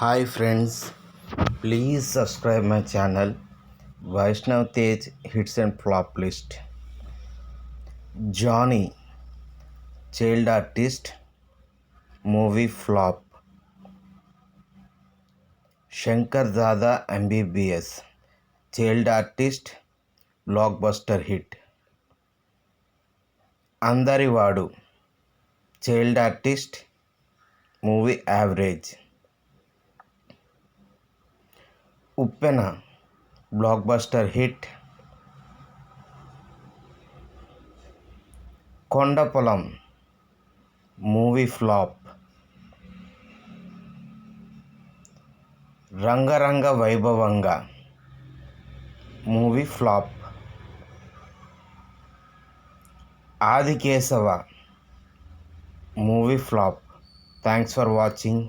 Hi friends, please subscribe my channel Vaishnav Tej Hits and Flop List. Johnny, Child Artist, Movie Flop. Shankar Dada MBBS, Child Artist, Blockbuster Hit. Andarivaadu, Child Artist, Movie Average. Uppena, Blockbuster Hit. Kondapolam, Movie Flop. రంగరంగ వైభవంగా, movie flop. Aadikeshava, movie flop. Thanks for watching.